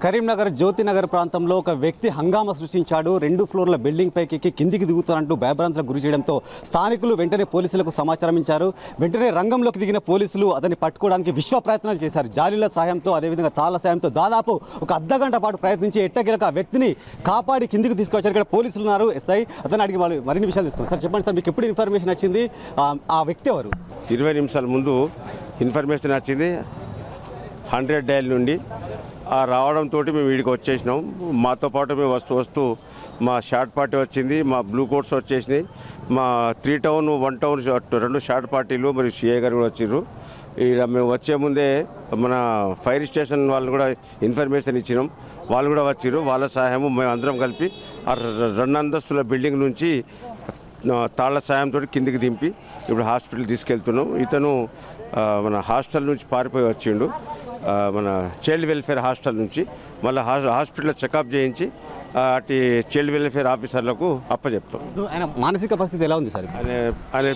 కరీంనగర్ జ్యోతినగర్ ప్రాంతంలో ఒక వ్యక్తి హంగామా సృష్టించాడు. 2 ఫ్లోర్ల బిల్డింగ్ పైకి ఎక్కి కిందికి దిగుతానంటూ భయభ్రాంతులకు గురి చేయడంతో స్థానికులు వెంటనే పోలీసులకు సమాచారం ఇచ్చారు. వెంటనే రంగంలోకి దిగిన పోలీసులు అతన్ని పట్టుకోవడానికి విశ్వ ప్రయత్నాలు చేశారు. జాలీల సాయంతో అదేవిధంగా తాళ్ల సాయంతో దాదాపు ఒక అర్ధగంట పాటు ప్రయత్నించి ఎట్టకేలకు ఆ వ్యక్తిని కాపాడి కిందికి తీసుకొచ్చారు. ఇక్కడ పోలీసులు ఉన్నారు. ఎస్ఐ అతను అడిగి మరిన్ని విషయాలు ఇస్తాం. సార్ చెప్పండి సార్, మీకు ఎప్పుడు ఇన్ఫర్మేషన్ వచ్చింది? ఆ వ్యక్తి ఎవరు? 20 నిమిషాల ముందు ఇన్ఫర్మేషన్ వచ్చింది 100 డయల్ నుండి. రావడంతో మేము వీడికి వచ్చేసినాం. మాతో పాటు మేము వస్తూ మా షార్ట్ పార్టీ వచ్చింది, మా బ్లూ కోట్స్ వచ్చేసినాయి, మా 3 టౌన్ 1 టౌన్ 2 షార్ట్ పార్టీలు మరియు సిఏ గారు కూడా వచ్చిర్రు. ఇలా మేము వచ్చే ముందే మన ఫైర్ స్టేషన్ వాళ్ళు కూడా ఇన్ఫర్మేషన్ ఇచ్చినాం, వాళ్ళు కూడా వచ్చిర్రు. వాళ్ళ సహాయము మేము అందరం కలిపి 2 అంతస్తుల బిల్డింగ్ నుంచి తాళ్ల సాయంతో కిందికి దింపి ఇప్పుడు హాస్పిటల్ తీసుకెళ్తున్నాం. ఇతను మన హాస్టల్ నుంచి పారిపోయి వచ్చిండు, మన చైల్డ్ వెల్ఫేర్ హాస్టల్ నుంచి. మళ్ళీ హాస్పిటల్లో చెకప్ చేయించి అటు చైల్డ్ వెల్ఫేర్ ఆఫీసర్లకు అప్పచెప్తాం. ఆయన మానసిక పరిస్థితి ఎలా ఉంది సార్? ఆయన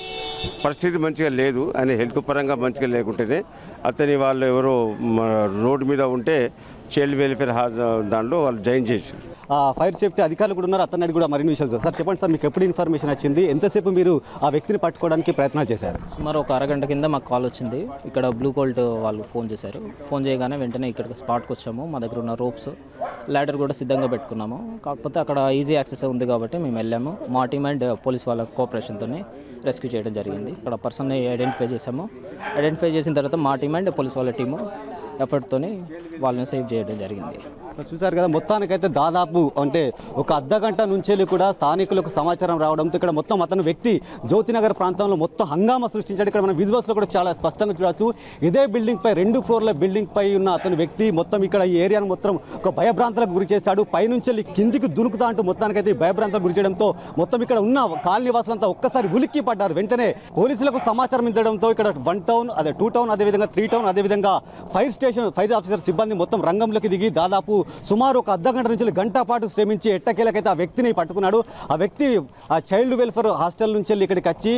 పరిస్థితి మంచిగా లేదు. ఆయన హెల్త్ పరంగా మంచిగా లేకుంటేనే అతని వాళ్ళు ఎవరో రోడ్డు మీద ఉంటే చైల్డ్ వెల్ఫేర్ దాంట్లో వాళ్ళు జాయిన్ చేశారు. ఫైర్ సేఫ్టీ అధికారులు కూడా ఉన్నారు, అతన్ని కూడా మరిన్ని విషయాలు సార్ చెప్పండి సార్, మీకు ఎప్పుడు ఇన్ఫర్మేషన్ వచ్చింది? ఎంతసేపు మీరు ఆ వ్యక్తిని పట్టుకోవడానికి ప్రయత్నాలు చేశారు? సుమారు ఒక అరగంట కింద మాకు కాల్ వచ్చింది. ఇక్కడ బ్లూ కోల్ట్ వాళ్ళు ఫోన్ చేశారు. ఫోన్ చేయగానే వెంటనే ఇక్కడికి స్పాట్కి వచ్చాము. మా దగ్గర ఉన్న రోప్స్ ల్యాడర్ కూడా సిద్ధంగా పెట్టుకున్నాము. కాకపోతే అక్కడ ఈజీ యాక్సెస్ ఉంది కాబట్టి మేము వెళ్ళాము. మా టీమ్ అండ్ పోలీస్ వాళ్ళ కోఆపరేషన్తో రెస్క్యూ చేయడం జరిగింది. ఇక్కడ పర్సన్ని ఐడెంటిఫై చేసాము. ఐడెంటిఫై చేసిన తర్వాత మా టీమ్ అండ్ పోలీస్ వాళ్ళ టీము ఎఫర్ట్తో వాళ్ళని సేవ్ చేయడం జరిగింది. చూసారు కదా, మొత్తానికైతే దాదాపు అంటే ఒక అర్ధగంట నుంచి కూడా స్థానికులకు సమాచారం రావడంతో ఇక్కడ మొత్తం అతను వ్యక్తి జ్యోతినగర్ ప్రాంతంలో మొత్తం హంగామా సృష్టించాడు. ఇక్కడ మన విజువల్స్లో కూడా చాలా స్పష్టంగా చూడవచ్చు. ఇదే బిల్డింగ్ పై 2 ఫ్లోర్ల బిల్డింగ్ పై ఉన్న అతను వ్యక్తి మొత్తం ఇక్కడ ఈ ఏరియాను మొత్తం ఒక భయభ్రాంతులకు గురి చేశాడు. పైనుంచి కిందికి దునుకుతా అంటూ మొత్తానికైతే భయభ్రాంతులకు గురి చేయడంతో మొత్తం ఇక్కడ ఉన్న కాలనీ వాసులంతా ఒక్కసారి ఉలిక్కి పడ్డారు. వెంటనే పోలీసులకు సమాచారం ఇవ్వడంతో ఇక్కడ 1 టౌన్, అదే 2 టౌన్, అదేవిధంగా 3 టౌన్, అదేవిధంగా ఫైర్ ఆఫీసర్ సిబ్బంది మొత్తం రంగంలోకి దిగి దాదాపు సుమారు ఒక అర్ధగంట నుంచి గంట పాటు శ్రమించి ఎట్టకేలకైతే ఆ వ్యక్తిని పట్టుకున్నాడు. ఆ వ్యక్తి ఆ చైల్డ్ వెల్ఫేర్ హాస్టల్ నుంచి ఇక్కడికి వచ్చి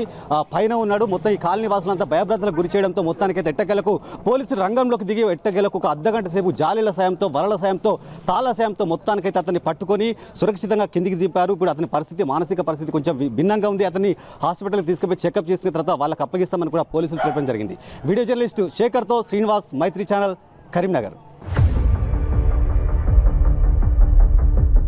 పైన ఉన్నాడు. మొత్తం ఈ కాలనీ వాసులంతా భయభ్రాంతులకు గురి చేయడంతో మొత్తానికైతే ఎట్టకేలకు పోలీసులు రంగంలోకి దిగి ఎట్టకేలకు ఒక అర్ధగంట సేపు జాలీల సాయంతో, వలల సాయంతో, తాళ సాయంతో మొత్తానికైతే అతన్ని పట్టుకొని సురక్షితంగా కిందికి దింపారు. ఇప్పుడు అతని పరిస్థితి, మానసిక పరిస్థితి కొంచెం భిన్నంగా ఉంది. అతన్ని హాస్పిటల్కి తీసుకుపోయి చెకప్ చేసిన తర్వాత వాళ్ళకి అప్పగిస్తామని కూడా పోలీసులు చెప్పడం జరిగింది. వీడియో జర్నలిస్టు శేఖర్తో శ్రీనివాస్, మైత్రి ఛానల్, కరీంనగర్.